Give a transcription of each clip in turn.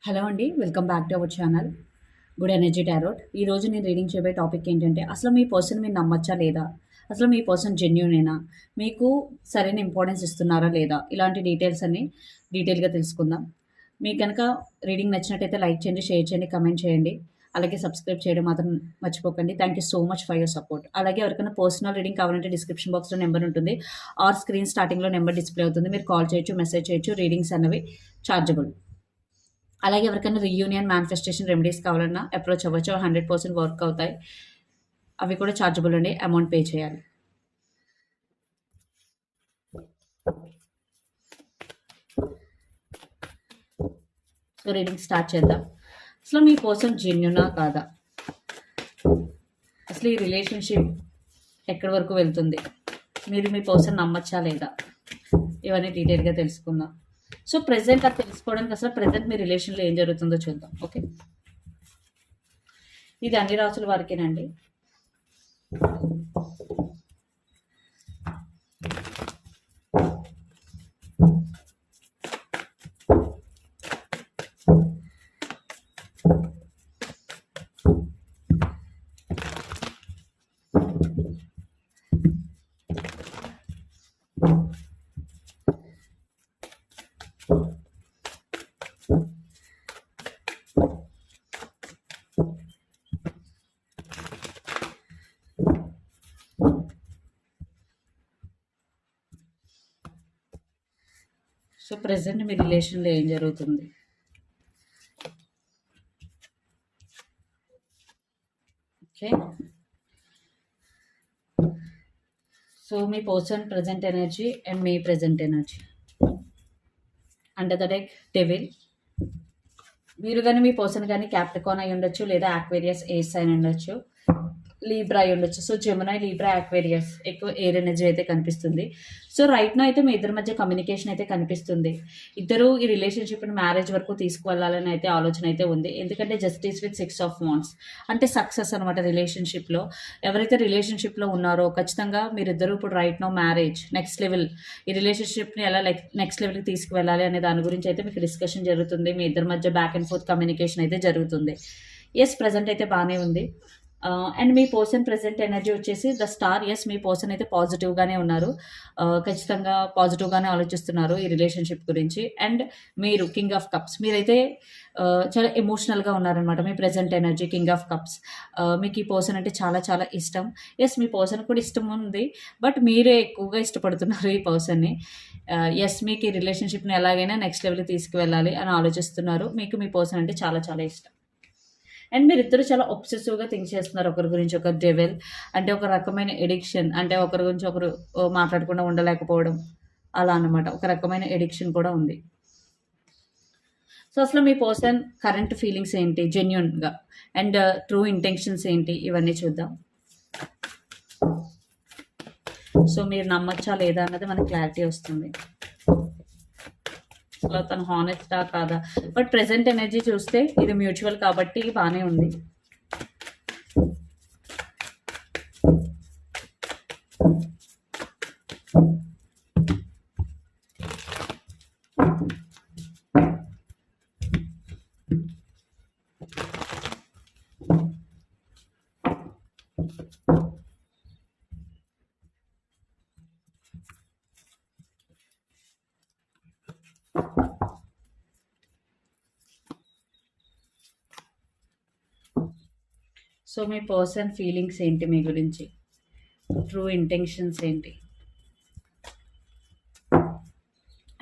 Hello అండి. Welcome back to our channel good energy tarot. ఈరోజు నేను రీడింగ్ చేయబోయే టాపిక్ ఏంటంటే, అసలు మీ పర్సన్ మీరు నమ్మచ్చా లేదా? అసలు మీ పర్సన్ జెన్యూనేనా? మీకు సరైన ఇంపార్టెన్స్ ఇస్తున్నారా లేదా? ఇలాంటి డీటెయిల్స్ అన్ని డీటెయిల్‌గా తెలుసుకుందాం. మీకు గనక రీడింగ్ నచ్చినట్టయితే లైక్ చేయండి, షేర్ చేయండి, కమెంట్ చేయండి. అలాగే సబ్స్క్రైబ్ చేయడం మాత్రం మర్చిపోకండి. Thank you so much for your support. అలాగే ఎవరికైనా పర్సనల్ రీడింగ్ కావాలంటే డిస్క్రిప్షన్ బాక్స్‌లో నెంబర్ ఉంటుంది. ఆర్ స్క్రీన్ స్టార్టింగ్‌లో నెంబర్ డిస్‌ప్లే అవుతుంది. మీరు కాల్ చేయొచ్చు, మెసేజ్ చేయొచ్చు. రీడింగ్స్ అనేవి చార్జబుల్. అలాగే ఎవరికైనా రీయూనియన్ మేనిఫెస్టేషన్ రెమెడీస్ కావాలన్నా అప్రోచ్ అవ్వచ్చు. 100% వర్క్ అవుతాయి. అవి కూడా చార్జబుల్ అండి. అమౌంట్ పే చేయాలి. సో రీడింగ్ స్టార్ట్ చేద్దాం. అసలు మీ కోసం జెన్యునా కాదా? అసలు ఈ రిలేషన్షిప్ ఎక్కడి వరకు వెళ్తుంది? మీరు మీ పర్సన్ నమ్మచ్చా లేదా? ఇవన్నీ డీటెయిల్గా తెలుసుకుందాం. సో ప్రెసెంట్ అది తెలుసుకోవడానికి అసలు ప్రెసెంట్ మీ రిలేషన్లో ఏం జరుగుతుందో చూద్దాం. ఓకే, ఇది అన్ని రాసుల వారికేనండి. సో ప్రెసెంట్ మీ రిలేషన్లో ఏం జరుగుతుంది? Okay, so me person present energy and me present energy. Under the deck devil. మీరు కానీ మీ పర్సన్ కానీ క్యాప్రికాన్ అయి ఉండొచ్చు, లేదా ఆక్వేరియస్ ఎయిర్ సైన్ ఉండొచ్చు, లీబ్రా అయి ఉండొచ్చు. సో జెమినై, లీబ్రా, ఆక్వేరియస్ ఎక్కువ ఎయిర్ ఎనర్జీ అయితే కనిపిస్తుంది. సో రైట్ నో అయితే మీ ఇద్దరి మధ్య కమ్యూనికేషన్ అయితే కనిపిస్తుంది. ఇద్దరు ఈ రిలేషన్షిప్ని మ్యారేజ్ వరకు తీసుకువెళ్ళాలని అయితే ఆలోచన అయితే ఉంది. ఎందుకంటే జస్టిస్ విత్ 6 ఆఫ్ వాండ్స్ అంటే సక్సెస్ అనమాట. రిలేషన్షిప్లో ఎవరైతే రిలేషన్షిప్లో ఉన్నారో ఖచ్చితంగా మీరిద్దరూ ఇప్పుడు right no marriage next level, ఈ రిలేషన్షిప్ని ఎలా నెక్స్ట్ లెవెల్కి తీసుకువెళ్ళాలి అనే దాని గురించి అయితే మీకు డిస్కషన్ జరుగుతుంది. మీ ఇద్దరి మధ్య బ్యాక్ అండ్ ఫోర్త్ కమ్యూనికేషన్ అయితే జరుగుతుంది. ఎస్, ప్రజెంట్ అయితే బాగానే ఉంది. అండ్ మీ పర్సన్ ప్రెసెంట్ ఎనర్జీ వచ్చేసి ద స్టార్. ఎస్, మీ పర్సన్ అయితే పాజిటివ్గానే ఉన్నారు. ఖచ్చితంగా పాజిటివ్గానే ఆలోచిస్తున్నారు ఈ రిలేషన్షిప్ గురించి. అండ్ మీరు కింగ్ ఆఫ్ కప్స్, మీరైతే చాలా ఎమోషనల్గా ఉన్నారనమాట. మీ present energy king of cups. మీకు ఈ పర్సన్ అంటే చాలా చాలా ఇష్టం. ఎస్, మీ పర్సన్ కూడా ఇష్టం ఉంది, బట్ మీరే ఎక్కువగా ఇష్టపడుతున్నారు ఈ పర్సన్ని. ఎస్, మీకు ఈ రిలేషన్షిప్ని ఎలాగైనా నెక్స్ట్ లెవెల్కి తీసుకువెళ్ళాలి అని ఆలోచిస్తున్నారు. మీకు మీ పర్సన్ అంటే చాలా చాలా ఇష్టం. అండ్ మీరిద్దరు చాలా ఒబ్సెసివ్గా థింక్ చేస్తున్నారు ఒకరి గురించి. ఒక డెవెల్ అంటే ఒక రకమైన ఎడిక్షన్, అంటే ఒకరి గురించి ఒకరు మాట్లాడకుండా ఉండలేకపోవడం, అలా అనమాట. ఒక రకమైన ఎడిక్షన్ కూడా ఉంది. సో అసలు మీ పర్సన్ కరెంట్ ఫీలింగ్స్ ఏంటి జెన్యున్గా, అండ్ ట్రూ ఇంటెన్షన్స్ ఏంటి, ఇవన్నీ చూద్దాం. సో మీరు నమ్మచ్చా లేదా అన్నది మనకి క్లారిటీ వస్తుంది. అసలు తను హానెస్టా కాదా? బట్ ప్రెసెంట్ ఎనర్జీ చూస్తే ఇది మ్యూచువల్ కాబట్టి బాగానే ఉంది. సో మీ పర్సన్ ఫీలింగ్స్ ఏంటి మీ గురించి, ట్రూ ఇంటెన్షన్స్ ఏంటి?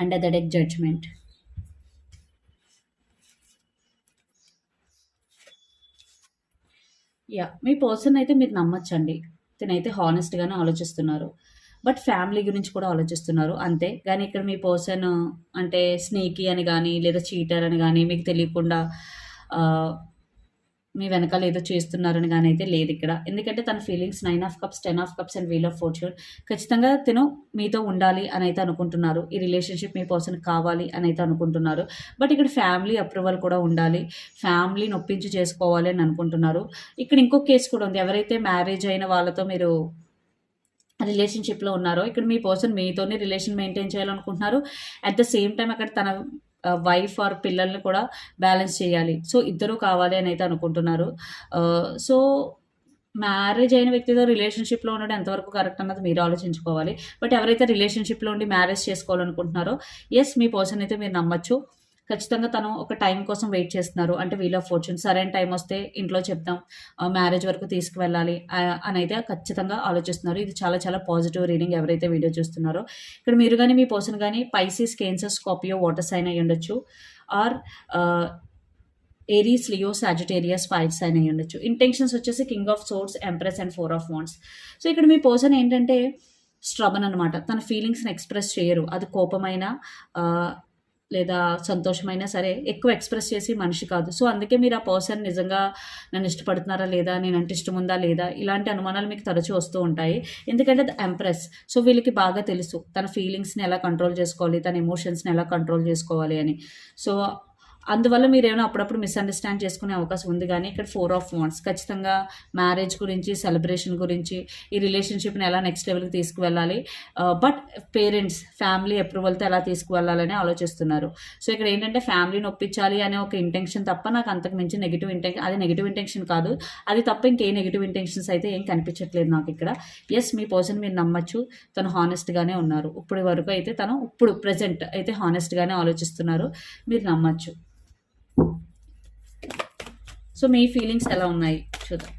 Under the deck judgment. Yeah, మీ పర్సన్ అయితే మీరు నమ్మచ్చండి. తినైతే హానెస్ట్గానే ఆలోచిస్తున్నారు, బట్ ఫ్యామిలీ గురించి కూడా ఆలోచిస్తున్నారు అంతే. కానీ ఇక్కడ మీ పర్సన్ అంటే స్నేకీ అని కానీ, లేదా చీటర్ అని కానీ, మీకు తెలియకుండా మీ వెనకాల ఏదో చేస్తున్నారని కానీ అయితే లేదు ఇక్కడ. ఎందుకంటే తన feelings 9 of cups, 10 of cups and wheel of fortune. ఖచ్చితంగా తిను మీతో ఉండాలి అని అయితే అనుకుంటున్నారు. ఈ రిలేషన్షిప్ మీ పర్సన్ కావాలి అని అయితే అనుకుంటున్నారు. బట్ ఇక్కడ ఫ్యామిలీ అప్రూవల్ కూడా ఉండాలి, ఫ్యామిలీని ఒప్పించి చేసుకోవాలి అని అనుకుంటున్నారు. ఇక్కడ ఇంకో కేసు కూడా ఉంది. ఎవరైతే మ్యారేజ్ అయిన వాళ్ళతో మీరు రిలేషన్షిప్లో ఉన్నారో, ఇక్కడ మీ పర్సన్ మీతోనే రిలేషన్ మెయింటైన్ చేయాలనుకుంటున్నారు. అట్ ద సేమ్ టైం అక్కడ తన వైఫ్ ఆర్ పిల్లల్ని కూడా బ్యాలెన్స్ చేయాలి. సో ఇద్దరూ కావాలి అని అయితే అనుకుంటున్నారు. సో మ్యారేజ్ అయిన వ్యక్తితో రిలేషన్‌షిప్‌లో ఉండడం ఎంతవరకు కరెక్ట్ అన్నది మీరు ఆలోచించుకోవాలి. బట్ ఎవరైతే రిలేషన్‌షిప్‌లో ఉండి మ్యారేజ్ చేసుకోవాలనుకుంటున్నారో, యెస్ మీ పర్సన్ అయితే మీరు నమ్మొచ్చు. ఖచ్చితంగా తను ఒక టైం కోసం వెయిట్ చేస్తున్నారు. అంటే వీల్ ఆఫ్ ఫార్చ్యూన్ సరైన టైం వస్తే ఇంట్లో చెప్దాం. మ్యారేజ్ వరకు తీసుకువెళ్ళాలి అనైతే ఖచ్చితంగా ఆలోచిస్తున్నారు. ఇది చాలా చాలా పాజిటివ్ రీడింగ్ ఎవరైతే వీడియో చూస్తున్నారో. ఇక్కడ మీరు గాని, మీ పర్సన్ గాని Pisces, Cancer, Scorpio, water sign అయ్యుండొచ్చు. Or Aries, Leo, Sagittarius, fire sign అయ్యుండొచ్చు. ఇంటెన్షన్స్ వచ్చేసి king of swords, empress and 4 of wands. So ఇక్కడ మీ పర్సన్ ఏంటంటే స్ట్రబన్ అనమాట. తన ఫీలింగ్స్‌ని ఎక్స్‌ప్రెస్ చేయరు. అది కోపమైనా లేదా సంతోషమైనా సరే ఎక్కువ ఎక్స్‌ప్రెస్ చేసే మనిషి కాదు. సో అందుకే మీరు ఆ పర్సన్ నిజంగా నన్ను ఇష్టపడుతున్నారా లేదా? నేనంటే ఇష్టముందా లేదా? ఇలాంటి అనుమానాలు మీకు తరచూ వస్తూ ఉంటాయి. ఎందుకంటే ద ఎంప్రెస్. సో వీళ్ళకి బాగా తెలుసు తన ఫీలింగ్స్‌ని ఎలా కంట్రోల్ చేసుకోవాలి, తన ఎమోషన్స్‌ని ఎలా కంట్రోల్ చేసుకోవాలి అని. సో అందువల్ల మీరేమైనా అప్పుడప్పుడు మిస్‌అండర్‌స్టాండ్ చేసుకునే అవకాశం ఉంది గానీ, ఇక్కడ 4 ఆఫ్ వాండ్స్ ఖచ్చితంగా మ్యారేజ్ గురించి, సెలబ్రేషన్ గురించి, ఈ రిలేషన్‌షిప్‌ని ఎలా నెక్స్ట్ లెవెల్‌కి తీసుకువెళ్ళాలి. బట్ పేరెంట్స్, ఫ్యామిలీ అప్రూవల్‌తో ఎలా తీసుకువెళ్ళాలని ఆలోచిస్తున్నారు. సో ఇక్కడ ఏంటంటే ఫ్యామిలీని ఒప్పించాలి అనే ఒక ఇంటెన్షన్ తప్ప నాకు అంతకు మించి అది నెగెటివ్ ఇంటెన్షన్ కాదు. అది తప్ప ఇంకే నెగెటివ్ ఇంటెన్షన్స్ అయితే ఏం కనిపించట్లేదు నాకు ఇక్కడ. యెస్ మీ పర్సన్ మీరు నమ్మొచ్చు. తను హానెస్ట్‌గానే ఉన్నారు. ఇప్పటి వరకు అయితే ఇప్పుడు ప్రెజెంట్ అయితే హానెస్ట్‌గానే ఆలోచిస్తున్నారు. మీరు నమ్మొచ్చు. సో మీ ఫీలింగ్స్ ఎలా ఉన్నాయి చూద్దాం.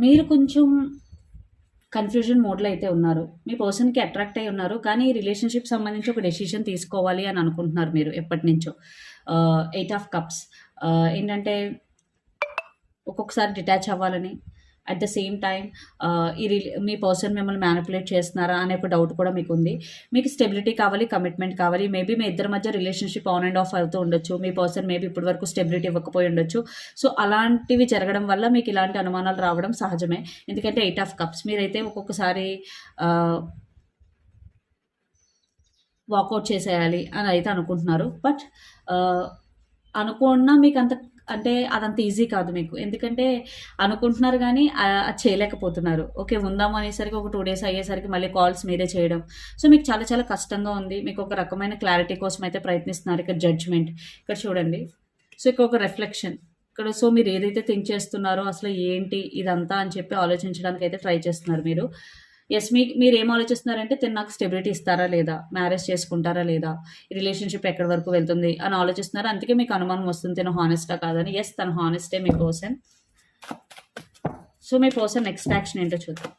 మీరు కొంచెం కన్‌ఫ్యూజన్ మోడ్‌లో అయితే ఉన్నారు. మీ పర్సన్‌కి అట్రాక్ట్ అయ్యి ఉన్నారు. కానీ రిలేషన్‌షిప్ సంబంధించి ఒక డెసిషన్ తీసుకోవాలి అని అనుకుంటున్నారు మీరు ఎప్పటినుంచో. 8 ఆఫ్ కప్స్ ఏంటంటే ఒక్కొక్కసారి డిటాచ్ అవ్వాలని, అట్ ద సేమ్ టైమ్ మీ పర్సన్ మిమ్మల్ని మ్యానిపులేట్ చేస్తున్నారా అనే ఒక డౌట్ కూడా మీకుంది. మీకు స్టెబిలిటీ కావాలి, కమిట్మెంట్ కావాలి. మేబీ మీ ఇద్దరి మధ్య రిలేషన్‌షిప్ ఆన్ అండ్ ఆఫ్ అవుతూ ఉండొచ్చు. మీ పర్సన్ మేబీ ఇప్పటి వరకు స్టెబిలిటీ ఇవ్వకపోయి ఉండొచ్చు. సో అలాంటివి జరగడం వల్ల మీకు ఇలాంటి అనుమానాలు రావడం సహజమే. ఎందుకంటే 8 ఆఫ్ కప్స్ మీరైతే ఒక్కొక్కసారి వాకౌట్ చేసేయాలి అని అయితే అనుకుంటున్నారు. బట్ అనుకున్నా మీకు అంటే అదంత ఈజీ కాదు మీకు. ఎందుకంటే అనుకుంటున్నారు గానీ అది చేయలేకపోతున్నారు. ఓకే. ఉందాం అనేసరికి ఒక 2 డేస్ అయ్యేసరికి మళ్ళీ కాల్స్ మీరే చేయడం. సో మీకు చాలా చాలా కష్టంగా ఉంది. మీకు ఒక రకమైన క్లారిటీ కోసం అయితే ప్రయత్నిస్తున్నారు. ఇక్కడ జడ్జ్‌మెంట్. ఇక్కడ చూడండి. సో ఇక్కడ ఒక రిఫ్లెక్షన్. ఇక్కడ సో మీరు ఏదైతే థింక్ చేస్తున్నారో అసలు ఏంటి ఇదంతా అని చెప్పి ఆలోచించడానికి అయితే ట్రై చేస్తున్నారు మీరు. యెస్ మీరేం ఆలోచిస్తున్నారంటే తిను నాకు స్టెబిలిటీ ఇస్తారా లేదా? మ్యారేజ్ చేసుకుంటారా లేదా? ఈ రిలేషన్‌షిప్ ఎక్కడి వరకు వెళ్తుంది అని ఆలోచిస్తున్నారు. అందుకే మీకు అనుమానం వస్తుంది తిను హానెస్టా కాదని. యెస్ తను హానెస్టే మీ పర్సన్. సో మీ పర్సన్ నెక్స్ట్ యాక్షన్ ఏంటో చూద్దాం.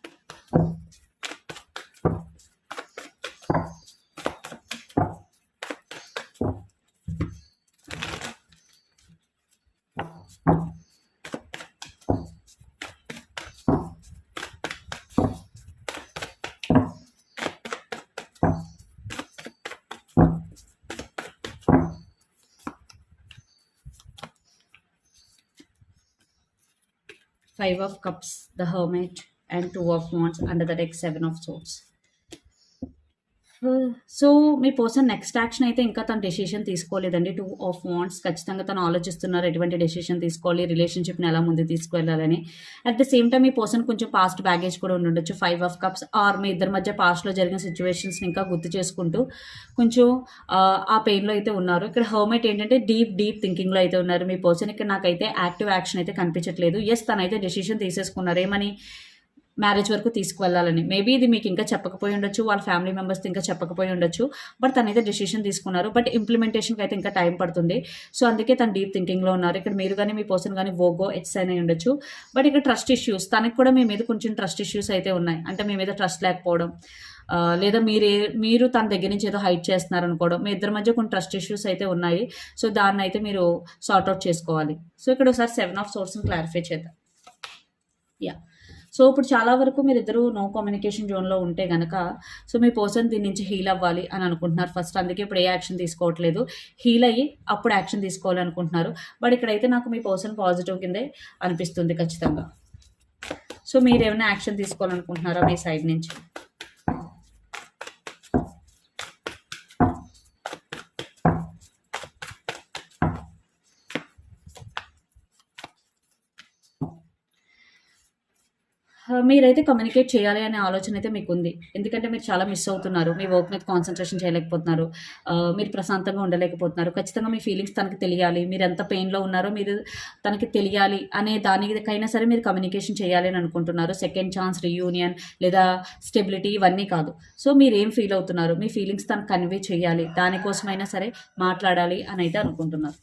Five of Cups, the Hermit, and Two of Wands. Under the deck, Seven of Swords. So me person next action అయితే ఇంకా తను డెసిషన్ తీసుకోలేదండి. 2 ఆఫ్ వాండ్స్ ఖచ్చితంగా తను ఆలోచిస్తున్నారు ఎటువంటి డెసిషన్ తీసుకోవాలి, రిలేషన్‌షిప్‌ని ఎలా ముందుకు తీసుకువెళ్ళాలని. అట్ ద సేమ్ టైమ్ మీ పర్సన్ కొంచెం పాస్ట్ బ్యాగేజ్ కూడా ఉండుండొచ్చు. 5 ఆఫ్ కప్స్ ఆర్ మీ ఇద్దరి మధ్య పాస్ట్‌లో జరిగిన సిట్యుయేషన్స్‌ని ఇంకా గుర్తు చేసుకుంటూ కొంచెం ఆ పెయిన్‌లో అయితే ఉన్నారు. ఇక్కడ హర్మిట్ ఏంటంటే డీప్ థింకింగ్‌లో అయితే ఉన్నారు మీ పర్సన్. ఇక్కడ నాకైతే యాక్టివ్ యాక్షన్ అయితే కనిపించట్లేదు. యెస్ తనైతే డెసిషన్ తీసేసుకున్నారు. ఏమని? మ్యారేజ్ వరకు తీసుకువెళ్ళాలని. మేబీ ఇది మీకు ఇంకా చెప్పకపోయి ఉండొచ్చు, వాళ్ళ ఫ్యామిలీ మెంబర్స్‌తో ఇంకా చెప్పకపోయి ఉండొచ్చు. బట్ తనైతే డెసిషన్ తీసుకున్నారు. బట్ ఇంప్లిమెంటేషన్‌కి అయితే ఇంకా టైం పడుతుంది. సో అందుకే తను డీప్ థింకింగ్‌లో ఉన్నారు. ఇక్కడ మీరు కానీ మీ పర్సన్ కానీ వోగో ఎచ్ సైన్ అయి ఉండొచ్చు. బట్ ఇక్కడ ట్రస్ట్ ఇష్యూస్, తనకి కూడా మీ మీద కొంచెం ట్రస్ట్ ఇష్యూస్ అయితే ఉన్నాయి. అంటే మీ మీద ట్రస్ట్ లేకపోవడం, లేదా మీరు తన దగ్గర నుంచి ఏదో హైడ్ చేస్తున్నారు అనుకోవడం. మీ ఇద్దరి మధ్య కొన్ని ట్రస్ట్ ఇష్యూస్ అయితే ఉన్నాయి. సో దాన్ని అయితే మీరు సార్ట్ అవుట్ చేసుకోవాలి. సో ఇక్కడ ఒకసారి 7 ఆఫ్ సోర్స్‌ని క్లారిఫై చేద్దాం. యాహ్! సో, ఇప్పుడు చాలా వరకు మీరిద్దరూ నో కమ్యూనికేషన్ జోన్‌లో ఉంటే గనక, సో, మీ పర్సన్ దీని నుంచి హీల్ అవ్వాలి అని అనుకుంటున్నారు ఫస్ట్. అందుకే ఇప్పుడు ఏ యాక్షన్ తీసుకోవట్లేదు. హీల్ అయ్యి అప్పుడు యాక్షన్ తీసుకోవాలనుకుంటున్నారు. బట్ ఇక్కడైతే నాకు మీ పర్సన్ పాజిటివ్ కిందే అనిపిస్తుంది ఖచ్చితంగా. సో, మీరేమైనా యాక్షన్ తీసుకోవాలనుకుంటున్నారా మీ సైడ్ నుంచి? మీరైతే కమ్యూనికేట్ చేయాలి అనే ఆలోచన అయితే మీకుంది. ఎందుకంటే మీరు చాలా మిస్ అవుతున్నారు. మీ వర్క్ మీద కాన్సంట్రేషన్ చేయలేకపోతున్నారు. మీరు ప్రశాంతంగా ఉండలేకపోతున్నారు. ఖచ్చితంగా మీ ఫీలింగ్స్ తనకి తెలియాలి. మీరెంత పెయిన్‌లో ఉన్నారో మీరు తనకి తెలియాలి అనే దానికైనా సరే మీరు కమ్యూనికేషన్ చేయాలి అని అనుకుంటున్నారు. సెకండ్ ఛాన్స్, రీయూనియన్ లేదా స్టెబిలిటీ ఇవన్నీ కాదు. సో, మీరేం ఫీల్ అవుతున్నారు? మీ ఫీలింగ్స్ తనకు కన్వే చేయాలి. దానికోసమైనా సరే మాట్లాడాలి అనైతే అనుకుంటున్నారు.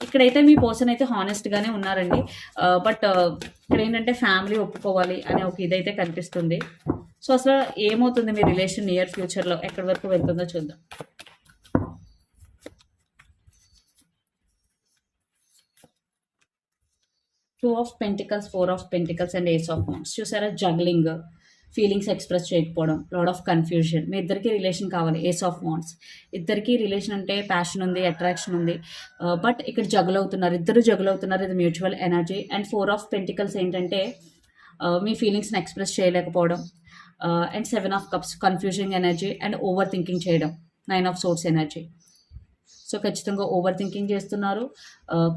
ఇక్కడైతే మీ పర్సన్ అయితే హానెస్ట్‌గానే ఉన్నారండి. బట్ ఇక్కడేంటంటే ఫ్యామిలీ ఒప్పుకోవాలి అనే ఒక ఇదైతే కనిపిస్తుంది. సో, అసలు ఏమవుతుంది మీ రిలేషన్ నియర్ ఫ్యూచర్‌లో ఎక్కడి వరకు వెళ్తుందో చూద్దాం. 2 of pentacles, 4 of pentacles and ace of wands. చూసారా జగ్లింగ్, ఫీలింగ్స్ ఎక్స్‌ప్రెస్ చేయకపోవడం, లాట్ ఆఫ్ కన్‌ఫ్యూజన్. మీ ఇద్దరికీ రిలేషన్ కావాలి. ఏస్ ఆఫ్ వాండ్స్. ఇద్దరికీ రిలేషన్ అంటే ప్యాషన్ ఉంది, అట్రాక్షన్ ఉంది. బట్ ఇక్కడ జగుల్ అవుతున్నారు. ఇద్దరు జగుల్ అవుతున్నారు. ఇది mutual energy. And 4 of pentacles ఏంటంటే మీ ఫీలింగ్స్‌ని ఎక్స్‌ప్రెస్ చేయలేకపోవడం. And 7 of cups confusing energy and overthinking చేయడం. 9 ఆఫ్ సోర్స్ ఎనర్జీ. సో, ఖచ్చితంగా ఓవర్ థింకింగ్ చేస్తున్నారు.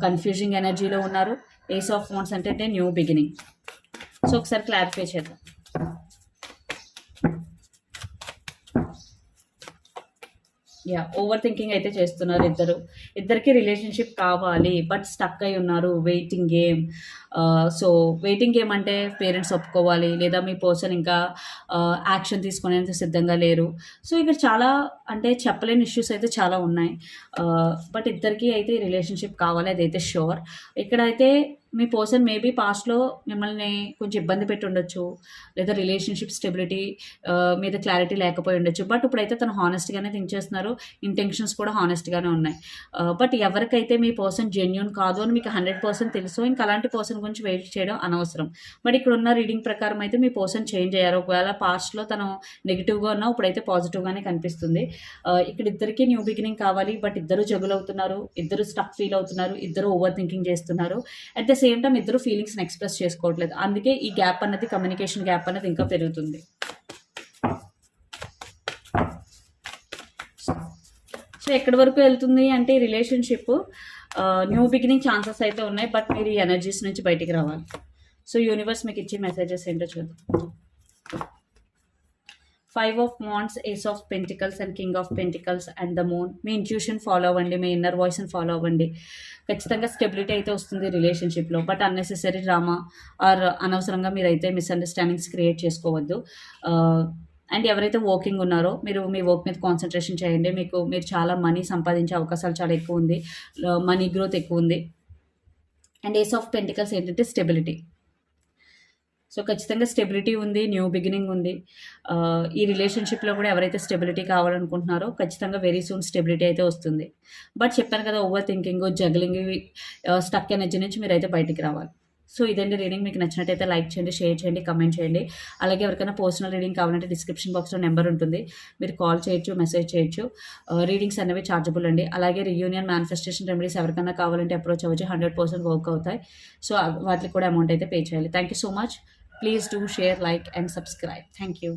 కన్‌ఫ్యూజింగ్ ఎనర్జీలో ఉన్నారు. ఏస్ ఆఫ్ వాండ్స్ అంటే న్యూ బిగినింగ్. సో, ఒకసారి క్లారిఫై చేద్దాం. ఓవర్ థింకింగ్ అయితే చేస్తున్నారు ఇద్దరు. ఇద్దరికి రిలేషన్షిప్ కావాలి. బట్ స్టక్ అయి ఉన్నారు. Waiting game. So, waiting game అంటే పేరెంట్స్ ఒప్పుకోవాలి. లేదా మీ పర్సన్ ఇంకా యాక్షన్ తీసుకునేంత సిద్ధంగా లేరు. సో, ఇక్కడ చాలా అంటే చెప్పలేని ఇష్యూస్ అయితే చాలా ఉన్నాయి. బట్ ఇద్దరికీ అయితే రిలేషన్షిప్ కావాలి. అదైతే ష్యూర్. ఇక్కడైతే మీ పర్సన్ మేబీ పాస్ట్‌లో మిమ్మల్ని కొంచెం ఇబ్బంది పెట్టి ఉండొచ్చు. లేదా రిలేషన్షిప్ స్టెబిలిటీ మీద క్లారిటీ లేకపోయి ఉండొచ్చు. బట్ ఇప్పుడైతే తను హానెస్ట్‌గానే థింక్ చేస్తున్నారు. ఇంటెన్షన్స్ కూడా హానెస్ట్‌గానే ఉన్నాయి. బట్ ఎవరికైతే మీ పర్సన్ జెన్యూన్ కాదు అని మీకు 100% తెలుసో ఇంక అలాంటి పర్సన్ గురించి వెయిట్ చేయడం అనవసరం. బట్ ఇక్కడున్న రీడింగ్ ప్రకారం అయితే మీ పర్సన్ చేంజ్ అయ్యారు. ఒకవేళ పాస్ట్‌లో తను నెగెటివ్‌గా ఉన్నా ఇప్పుడైతే పాజిటివ్‌గానే కనిపిస్తుంది. ఇక్కడ ఇద్దరికీ న్యూ బిగినింగ్ కావాలి. బట్ ఇద్దరు జగుల్ అవుతున్నారు. ఇద్దరు స్టక్ ఫీల్ అవుతున్నారు. ఇద్దరు ఓవర్ థింకింగ్ చేస్తున్నారు. అట్ ద సేమ్ టైమ్ ఇద్దరు ఫీలింగ్స్‌ని ఎక్స్‌ప్రెస్ చేసుకోవట్లేదు. అందుకే ఈ గ్యాప్ అన్నది కమ్యూనికేషన్ గ్యాప్ అనేది ఇంకా పెరుగుతుంది. సో, ఎక్కడి వరకు వెళ్తుంది అంటే ఈ రిలేషన్‌షిప్ న్యూ బిగినింగ్ ఛాన్సెస్ అయితే ఉన్నాయి. బట్ మీరు ఈ ఎనర్జీస్ నుంచి బయటికి రావాలి. సో, యూనివర్స్ మీకు ఇచ్చే మెసేజెస్ ఏంటో చూద్దాం. 5 of wands, ace of pentacles and king of pentacles and the moon. మీ ఇంట్యూషన్ ఫాలో అవ్వండి. మీ ఇన్నర్ వాయిస్‌ని ఫాలో అవ్వండి. ఖచ్చితంగా స్టెబిలిటీ అయితే వస్తుంది రిలేషన్‌షిప్‌లో. బట్ అన్నెసెసరీ డ్రామా ఆర్ అనవసరంగా మీరైతే మిస్‌అండర్‌స్టాండింగ్స్ క్రియేట్ చేసుకోవద్దు. అండ్ ఎవరైతే వర్కింగ్ ఉన్నారో మీరు మీ వర్క్ మీద కాన్సంట్రేషన్ చేయండి. మీరు చాలా మనీ సంపాదించే అవకాశాలు చాలా ఎక్కువ ఉంది. మనీ గ్రోత్ ఎక్కువ ఉంది. అండ్ ఏస్ ఆఫ్ పెంటికల్స్ ఏంటంటే స్టెబిలిటీ. సో, ఖచ్చితంగా స్టెబిలిటీ ఉంది. న్యూ బిగినింగ్ ఉంది. ఈ రిలేషన్‌షిప్‌లో కూడా ఎవరైతే స్టెబిలిటీ కావాలనుకుంటున్నారో ఖచ్చితంగా వెరీ సూన్ స్టెబిలిటీ అయితే వస్తుంది. బట్ చెప్పాను కదా ఓవర్ థింకింగ్, జగ్లింగ్ ఇవి స్టక్ ఎనర్జీ నుంచి మీరైతే బయటికి రావాలి. సో, ఇదండి రీడింగ్. మీకు నచ్చినట్టయితే లైక్ చేయండి, షేర్ చేయండి, కమెంట్ చేయండి. అలాగే ఎవరికైనా పర్సనల్ రీడింగ్ కావాలంటే డిస్క్రిప్షన్ బాక్స్‌లో నెంబర్ ఉంటుంది. మీరు కాల్ చేయొచ్చు, మెసేజ్ చేయొచ్చు. రీడింగ్స్ అనేవి చార్జబుల్ అండి. అలాగే రీయూనియన్, మేనిఫెస్టేషన్ రెమెడీస్ ఎవరికైనా కావాలంటే అప్రోచ్ అవ్వచ్చు. 100% వర్క్ అవుతాయి. సో, వాటికి కూడా అమౌంట్ అయితే పే చేయాలి. Thank you so much. Please do share, like and subscribe. Thank you.